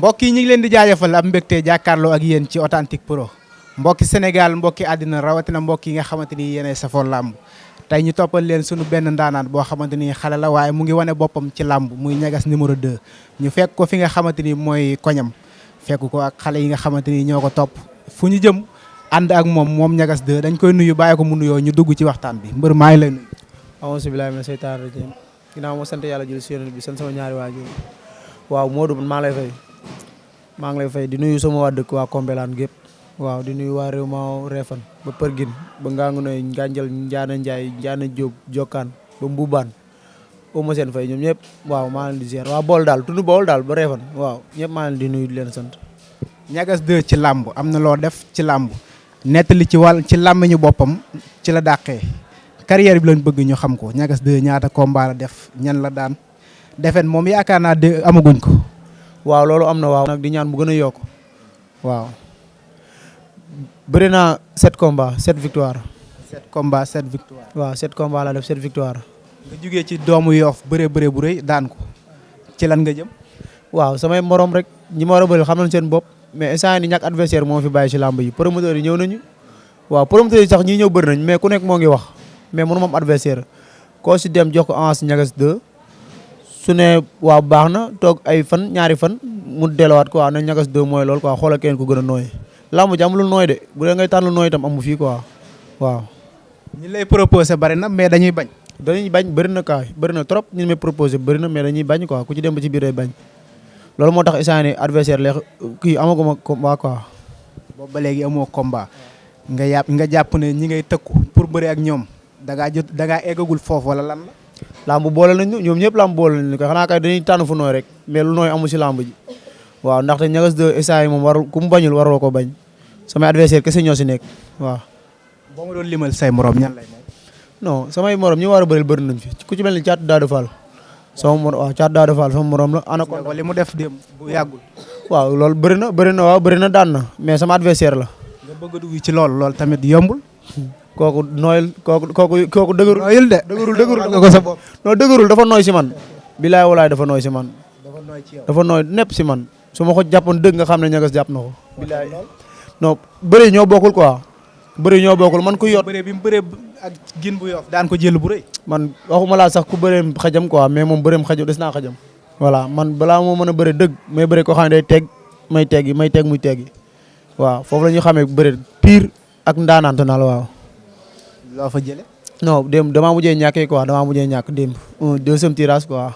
mbokk yi ñu ngi leen di jaajëfal am mbégte jàkkaarloo ak yéen ci Authentique Pro mbokki Sénégal mbokki àddina rawatina mbokk yi nga xamante ni yéenay safoo làmb tey ñu toppal leen sunu benn ndaanaan boo xamante ni xale la waaye mu ngi wane boppam ci làmb muy ñagas numéro 2 ñu fekk ko fi nga xamante ni mooy koñam fekk ko ak xale yi nga xamante ni ñoo ko topp fu ñu jëm ànd ak moom ñagas 2 dañ koy nuyu bàyyi ko mu nuyoo ñu dugg ci waxtaan bi mbër maa ngi lay nuyu. auzu billaahi mina seytaani rajiim ginnaaw ma sant yàlla jël si yonent bi sant sama ñaari waajur waaw Modou maa ngi lay fay di nuyu sama waa dëkk waa Kombelaan gépp waaw di nuyu waa réew ma Réfan ba Përgin ba Ngangu Noy Nganjal Njaana Njaay Njaana Jóob Jokkaan ba Mbubaan au ma seen fay ñoom ñëpp waaw maa leen di ziar waa bool daal tund bool daal ba Réfan waaw ñëpp maa leen di nuyu di leen sant. ñagas 2 ci làmb am na loo def ci làmb nettali ci làmmiñu boppam ci la dàqee carrière bi lañ bëgg ñu xam ko ñagas 2 ñaata combat la def ñan la daan defet moom yaakaar naa de amaguñ ko. waaw loolu am na waaw nag di ñaan bu gën a yokk waaw bëri naa 7 combats 7 victoire. 7 combats 7 victoire. waaw 7 combats la def 7 victoire. nga jugee ci doomu Yoff bëree bu rëy daan ko ci lan nga jëm. waaw samay morom rek ñi ma war a bëri xam nañ seen bopp mais instant ni ñàkk adversaire moo fi bàyyi ci làmb yi promoteurs yi ñëw nañu waaw promoteurs yi sax ñii ñëw bëri nañ mais ku nekk moo ngi wax mais mënu ma am adversaire koo si dem jox ko avance ñagas 2 su ne waaw baax na toog ay fan ñaari fan mu delluwaat quoi na ñagas 2 mooy loolu quoi xoolal kenn ku gën a nooy làmb ji amul nooy de bu dee ngay tànn nooy itam amu fii quoi waaw. ñi lay proposé bari na mais dañuy bañ. bëri na kaay bëri na trop ñu may proposé bëri na mais dañuy bañ quoi ku ci dem ba ci biir day bañ loolu moo tax instant ni adversaire leex kii amaguma combat quoi. boobu ba léegi amoo combat nga jàpp ne ñi ngay tëkku pour bëri ak ñoom da ngaa eggagul foofu wala lan la. lamb boole nañu ñoom ñëpp lamb boole nañu ko xanaa kay dañuy tànn fu nooy rek mais lu nooy amul si lamb ji waaw ndaxte ñagas 2 instant yi moom warul ku mu bañul waroo ko bañ samay adversaire kese ñoo si nekk waaw. boo ma doon limal say morom ñan lay nekk. non samay morom ñi war a bëri bëri nañ fi ku ci mel ni Thiatou Daouda Fall sama morom waaw Thiatou Daouda Fall sama morom la. ana ko li mu def démb bu yàggul. waaw loolu bëri na daan na mais sama adversaire la. nga bëgg a dugg ci loolu tamit yombul. kooku nooyul kooku dëgërul. nooyul de dëgërul nga ko sa bopp. non dëgërul dafa nooy si man. bilaay walaay dafa nooy si man. dafa nooy nepp si man. su ma ko jàppoon dëgg nga xam ne ñagas jàpp na ko. bilaay non bëri ñoo bokkul quoi. bëri ñoo bokkul man ku yor. bëri bi mu bëree ak gin bu Yoff daan ko jël bu rëy. man waxuma laa sax ku bëreem xajam quoi mais moom bëreem xajam des naa xajam. voilà man balaa moo mën a bëri dëgg may bëri koo xam ne day teg may teggi may teg muy teggi waaw foofu la ñu xamee bëri pire ak ndaanaante naa la waaw. loo fa jëlee. non démb damaa mujjee ñàkkee quoi damaa mujjee ñàkk démb deuxième tirage quoi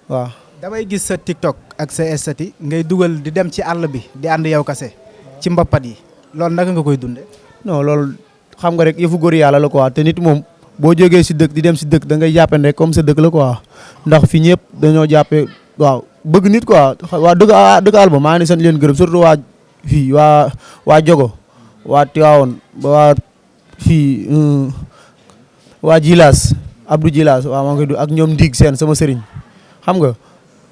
waaw. damay gis sa TikTok ak sa estati ngay dugal di dem ci àll bi di ànd yow kase ci mbappat yi loolu naka nga koy dundee. non loolu xam nga rek yëfu góor yàlla la quoi te nit moom boo jógee si dëkk di dem si dëkk da ngay jàppee rek comme sa dëkk la quoi ndax fi ñëpp dañoo jàppee waaw bëgg nit quoi waa dëkk àll ba maa ngi sant leen gërëm surtout waa fii waa Jogo waa Tivaouane ba waa fii waa Jilaas Abdou Jilaas waaw maa ngi koy ak ñoom Ndig seen sama sëriñ xam nga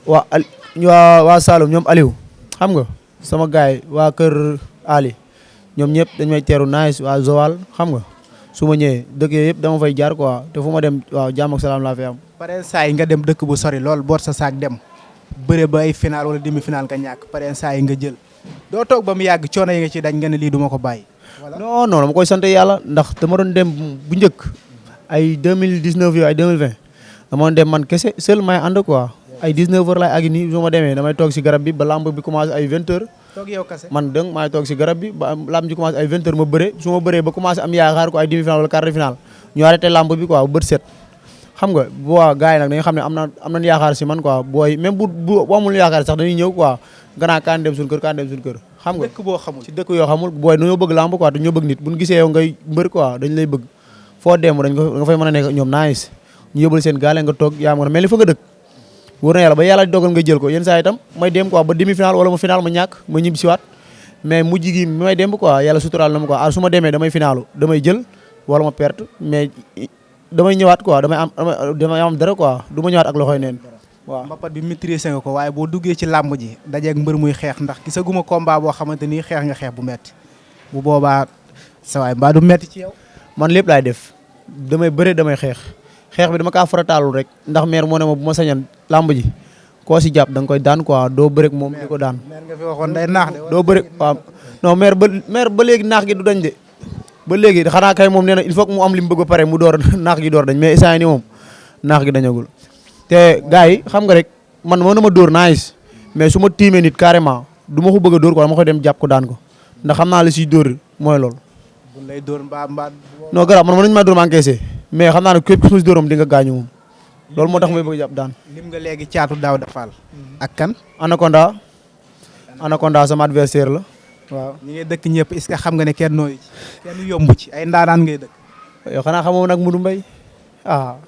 waa Saloum ñoom Aliou xam nga sama gaay waa kër Ali ñoom ñëpp dañ may teeru nice waa Joal xam nga su ma ñëwee dëkk yooyu yëpp dama fay jaar quoi te fu ma dem waaw jàmm ak salaam laa fi am. pare saa yi nga dem dëkk bu sori lool boot sa saak dem bëre ba ay final wala demi final nga ñàkk pare saa yi nga jël doo toog ba mu yàgg coono yi nga ci dañ nga ne lii du ma ko bàyyi. non dama koy sant yàlla ndax dama doon dem bu njëkk ay 2019 yooyu ay 2020 dama doon dem man kese seul may ànd quoi ay 19 heures laay àgg nii su ma demee damay toog si garab bi ba lamb bi commencé ay 20 heures. toog yow kese man dëng maay toog si garab bi ba lamb ji commencé ay 20 heures ma bëre su ma bëree ba commencé am yaakaar ko ay demi final wala quart de final ñu arrêté lamb bi quoi bët set xam nga bu waa gars yi nag dañu xam ne am nañ yaakaar si man quoi booy même bu amul yaakaar sax dañuy ñëw quoi gannaaw kaan dem suñu kër xam nga dëkk boo xamul ci dëkk yoo xamul booy dañoo bëgg lamb quoi dañoo bëgg nit buñ gisee yow ngay mbër quoi dañ lay bëgg foo dem nga fay mën a nekk ñoom nice ñu yóbbal seen gaale nga toog yaa mel ni fa nga dëkk wóor na yàlla ba yàlla dogal nga jël ko yenn saa itam may dem quoi ba demi final wala mu final ma ñàkk ma ñibbi siwaat mais mujj gi mi may dem quoi yàlla suturaal na ma quoi su ma demee damay finalu damay jël wala ma perte mais damay ñëwaat quoi damay am dara quoi du ma ñëwaat ak loxoy neen waaw. mbapat bi maîtriser nga ko waaye boo duggee ci làmb ji dajeeg mbër muy xeex ndax gisaguma combat boo xamante ni xeex nga xeex bu metti bu boobaa sa waay mbaa du metti ci yow. man lépp laay def damay bëre damay xeex bi dama kaa farataalul rek ndax maire moo ne ma bu ma sañan làmb ji koo si jàpp da nga koy daan quoi doo bëreeg moom di ko daan. meer nga fi waxoon day naax de. doo bëreeg waaw non meer ba léegi naax gi du dañ de ba léegi xanaa kay moom nee na il faut que mu am li mu bëgg ba pare mu door naax gi door dañ mais instant ni moom naax gi dañagul te gars yi xam nga rek man mën na ma dóor nice mais su ma tiimee nit carrément du ma ko bëgg a dóor quoi dama koy dem jàpp ko daan ko ndax xam naa la siy dóor mooy loolu. bu lay dóor mbaa. non garab man mën nañu maa dóor ma encaissé mais xam naa ne képp ku si dóoram di nga gaañu moom loolu moo tax may bëgg jàpp daan. lim nga léegi Thiatou Daouda Fall. ak kan. Anaconda sama adversaire la waaw. ñi ngay dëkk ñëpp est-ce que xam nga ne kenn nooyu ci kenn yomb ci ay ndaanaan ngay dëkk. yow xanaa xamoo nag Modou Mbaye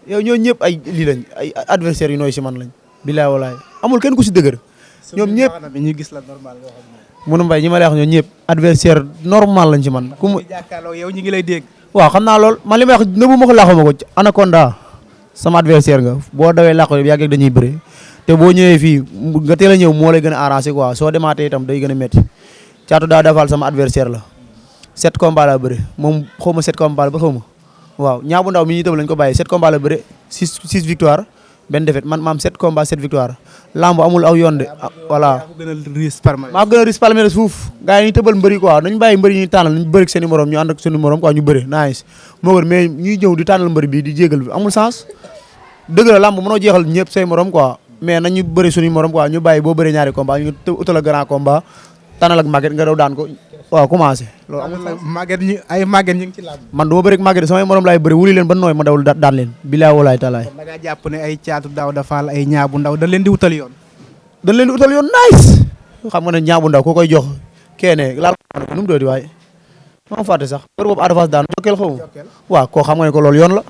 yow ñoo ñëpp ay lii lañ ay adversaire yu nooy si man lañ. bilaay walaay amul kenn ku si dëgër. ñoom ñëpp ñu gis la normal nga xam ne. Modou Mbaye ñi ma lay wax ñoom ñëpp adversaire normal lañ ci man. ku mu jàkkaarloo yow ñi ngi lay dégg. waaw xam naa lool man li may wax nëbu ma ko laaxuma ko Anaconda sama adversaire nga boo dawee laaxu yàgg ak dañuy bëre te boo ñëwee fii nga teel a ñëw moo lay gën a arrangé quoi soo demaatee itam day gën a métti Thiatou Daouda Fall sama adversaire la 7 combats la bëre moom xaw ma 7 combats ba xaw ma waaw ñaa bu ndaw mi ñuy tëb lañ ko bàyyi 7 combats la bëre 6 victoire benn défaite man maam 7 combats 7 victoire lamb amul aw yoon de voilà. maa gën a risque palmarès fuuf gars yi ñuy tëbal mbëri quoi nañ bàyyi mbëri ñuy tànnal nañ bëri ak seen i morom ñu ànd ak seen i morom quoi ñu bëri nice moo gën mais ñuy ñëw di tànnal mbëri bii di jégal bi amul sens dëgg la lamb mënoo jeexal ñëpp say morom quoi mais nañu bëri suñu morom quoi ñu bàyyi boo bëree ñaari combat ñu utal a grand combat tànnal ak màgget nga daw daan ko waaw commencé loolu amul màgget ñi ay màgget ñu ngi ci làmb man du ma bëri ak màgget samay morom laay bëri wuli leen ba nooy ma dawul daan leen bilaay walaay talaay da ngaa jàpp ne ay Thiatou Daouda Fall ay ñaa bu ndaw da leen di wutal yoon nice xam nga ne ñaa bu ndaw ko koy jox keene laal ko nu mu dooti waaye ma fàtte sax heure boobu advance daan jokkeel xaw ma waaw koo xam nga ne ko loolu yoon la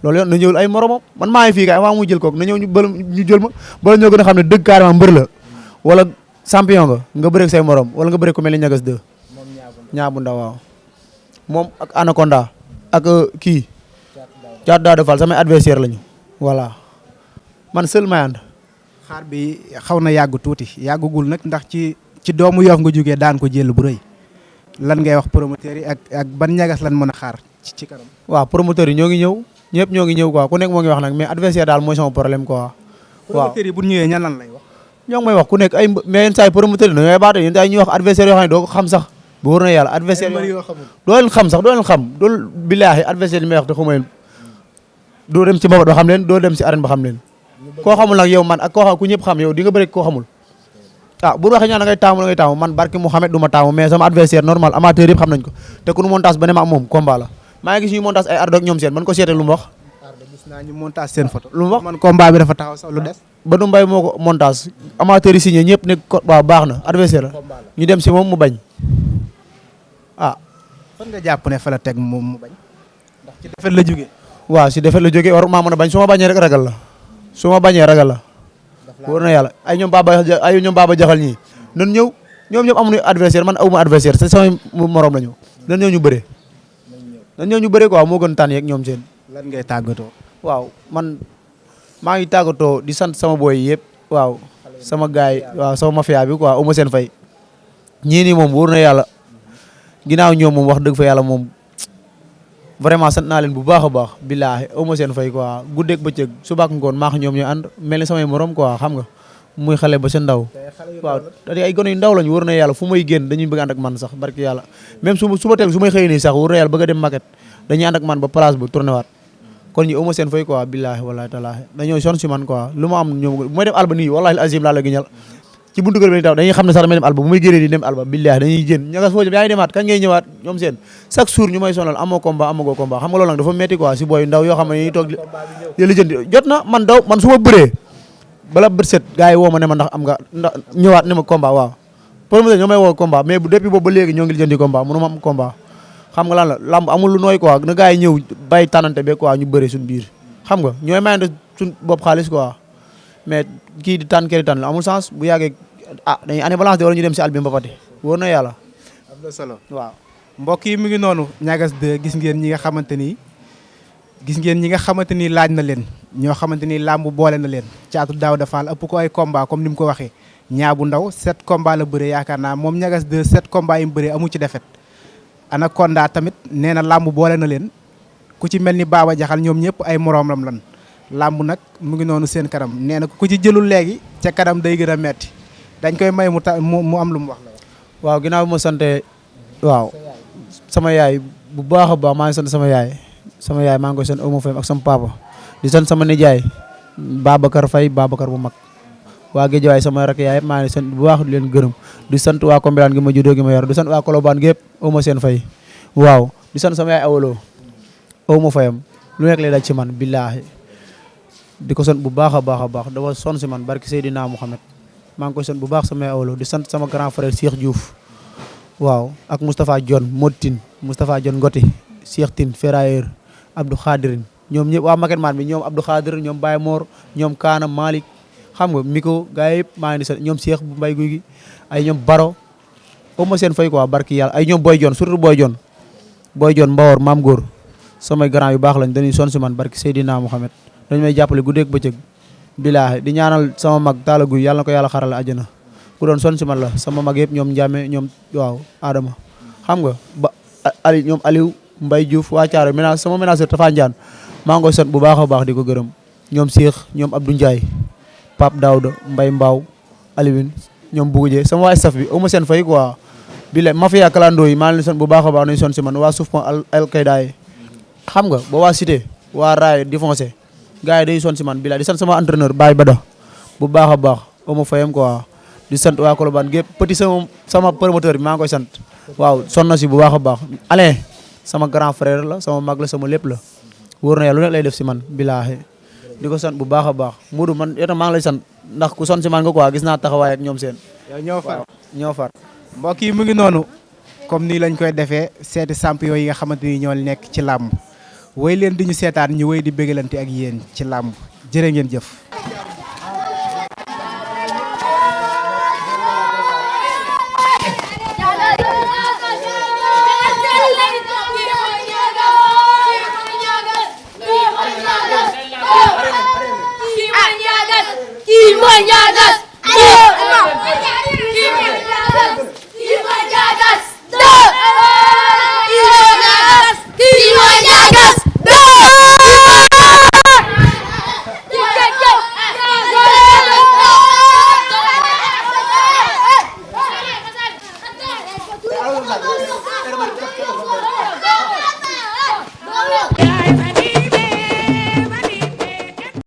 loolu yoon na ñëwul ay moromam man maa ngi fii kay avant mu jël kook na ñëw ñu jël ma bala ñoo gën a xam ne dëgg carrément mbër la wala champion nga bëreeg say morom wala nga bëreeg ko mel ni ñagas 2 ñaa bu ndaw waaw moom ak Anaconda ak kii Thiatou Daouda Fall samay adversaire lañu voilà man seul may ànd xaar bi xaw na yàgg tuuti yàggugul nag ndax ci doomu Yoff nga jógee daan ko jël bu rëy lan ngay wax promoteurs yi ak ban ñagas lan mën a xaar ci kanam. waaw promoteurs yi ñoo ngi ñëw ñëpp ñoo ngi ñëw quoi ku nekk moo ngi wax nag mais adversaire daal mooy sama problème quoi. waaw promoteurs yi bu ñëwee ñan lan lay wax. ñoo ngi may wax ku nekk ay mais yenn saa yi promoteurs yi dañoo baate yenn saa yi ñuy wax adversaire yoo xam ne doo ko xam sax bu wóor na yàlla adversaire yoo doo leen xam sax doo leen xam doo billaahi adversaire yi may wax te xamu leen doo dem ci mbabat ba xam leen doo dem ci arène ba xam leen koo xamul nag yow man ak koo xam ku ñëpp xam yow di nga bëri koo xamul bu waxee ñaan da ngay taamu man barki Mouhamed du ma taamu mais sama adversaire normal amateur yëpp xam nañ ko te ku nu montage ba ne ma ak moom combat la maa ngi gis ñuy montage ay ardo ak ñoom seen man ko seete lu mu wax gis naa ñu montage seen photo lu mu wax man combat bi dafa taxaw sax lu des ba du mbay moo ko montage amateur yi signé ñëpp ne ko waaw baax na adversaire la ñu dem si moom mu bañ fan nga jàpp ne fa la teg mu bañ ndax ci defet la jógee waaw si defet la jógee war maa mën a bañ su ma bañee rek ragal la su ma bañee ragal la wóor na yàlla ay ñoom baaba jaxal ñii nan ñëw ñoom ñëpp amuñu adversaire man awuma adversaire c'est samay morom la ñu nan ñëw ñu bëree nan ñëw ñu bëree quoi moo gën tànn yeeg ñoom seen lan ngay tàggatoo waaw man maa ngi tàggatoo di sant sama boy yëpp waaw sama gaay waaw sama mafia bi quoi awma seen fay ñii nii moom wóor na yàlla ginnaaw ñoom moom wax dëgg fa yàlla moom vraiment sant naa leen bu baax a baax billaahi awma seen fay quoi guddeeg bëccëg subaak ngoon maax ñoom ñooy ànd mel ni samay morom quoi xam nga muy xale ba sa ndaw waaw da ay gone yu ndaw lañ wóor na yàlla fu may génn dañuy bëgg ànd ak man sax barki yàlla même suba teel su may xëy nii sax wóor na yàlla bëgg a dem maquette dañuy ànd ak man ba place bu tourné waat kon ñi awma seen fay quoi billaahi wallaahi taalaahi dañoo son si man quoi lu ma am ñoom bu may dem alba nii wallaahi azim laa la giñal ci buntu kër bi taw dañuy xam ne sax damay dem alba bu may génnee di dem alba billaahi dañuy jën ñagas foo jëm yaa ngi demaat kañ ngay ñëwaat ñoom seen chaque jour ñu may sonal amoo combat amagoo combat xam nga loolu nag dafa metti quoi si booy ndaw yoo xam ne ñuy toog di lijjanti jot na man su ma bëree bala bët set gars yi woo ma ne ma ndax am nga ndax ñëwaat ne ma combat waaw promoteur ñoo may woo combat mais bu depuis boobu ba léegi ñoo ngi lijjanti combat mënu ma am combat xam nga lan la lamb amul lu nooy quoi na gars yi ñëw bàyyi tànnante be quoi ñu bëri suñu biir xam nga ñooy mayante suñ bopp xaalis quoi mais kii di tànn kii di tànn amul sens bu yàggee dañuy année balance de wala ñu dem si àll bi mbapati wóor na yàlla am na solo waaw mbokk yi mi ngi noonu ñagas de gis ngeen ñi nga xamante ni laaj na leen ñoo xamante ni làmb boole na leen Thiatou Daouda Fall ëpp ko ay combat comme ni mu ko waxee ñaa bu ndaw 7 combat la bëre yaakaar naa moom ñagas de 7 combat yi mu bëre amu ci defet Anaconda tamit nee na làmb boole na leen ku ci mel ni Baba Jaxal ñoom ñëpp ay moroomam lan làmb nag mu ngi noonu seen kanam nee na ku ci jëlul léegi ca kanam day gën a metti dañ koy may mu am lu mu wax la. waaw ginnaaw bi ma sante waaw sama yaay bu baax a baax maa ngi sant sama yaay maa ngi koy sant Oumou Faye ak sama papa di sant sama nijaay Babacar Faye Babacar bu mag waa Guédiawaye sama rak yaay maa ngi sant bu baax di leen gërëm di sant waa Kombelane gi ma juddoo gi ma yor di sant waa Colobane gépp Oumou seen fay waaw di sant sama yaay awaloo Oumou Fayam lu nekk lay daj ci man billaahi di ko sant bu baax a baax dafa sonn si man barki Seydina Mouhamed maa ngi koy sant bu baax sama yaay awaloo di sant sama grand frère Cheikh Diouf waaw ak Moustapha Dione Modtine Moustapha Dione Ngoti Cheikh Tine Ferrailleur Abdou Khadirin ñoom ñëpp waa Maket Man bi ñoom Abdou Khadir ñoom Baye Mor ñoom Kaana Malick xam nga Miko gars yëpp maa ngi di sant ñoom Cheikh bu Mbay Guy gi ay ñoom Baro Oumou seen fay quoi barki yàlla ay ñoom Boy Dione surtout Boy Dione Mbawor Maam Góor samay grand yu baax lañ dañuy son si man barki Seydina Mouhamed dañu may jàppale guddeeg bëccëg bilaahi di ñaanal sama mag Talla Guy yàlla na ko yàlla xarale àjjana ku doon son si man la sama mag yëpp ñoom Ndiame ñoom waaw Adama xam nga ba Ali ñoom Aliou Mbaye Diouf waa Thiaroye ménage sama ménageur Tafa Ndiane maa ngi koy sant bu baax a baax di ko gërëm ñoom Cheikh ñoom Abdou Ndiaye Pape Daouda Mbaye Mbaw Aliwin ñoom Bougou sama waa staff bi Oumou seen fay quoi bi la mafia kalandoo yi maa ngi leen sant bu baax a baax nañu son si man waa suuf pont al Kayda yi xam nga ba waa cité waa raay di foncé gars yi day son si man bi la di sant sama entraîneur Baye Bada bu baax a baax Oumou Fayam quoi di sant waa Colobane gépp petit sama promoteur bi maa ngi koy sant waaw son na si bu baax a baax Alain sama grand frère la sama mag la sama lépp la wóor na yàlla lu nekk lay def si man bilaahi di ko sant bu baax a baax Modou man yow tam maa ngi lay sant ndax ku son si man nga quoi gis naa taxawaay ak ñoom seen yow ñoo far mbokk yi mu ngi noonu comme nii lañ koy defee seeti champion yi nga xamante ni ñoo nekk ci làmb woy leen di ñu seetaan ñu woy di bégalante ak yéen ci làmb jërë ngeen jëf. Kii mooy ñaagas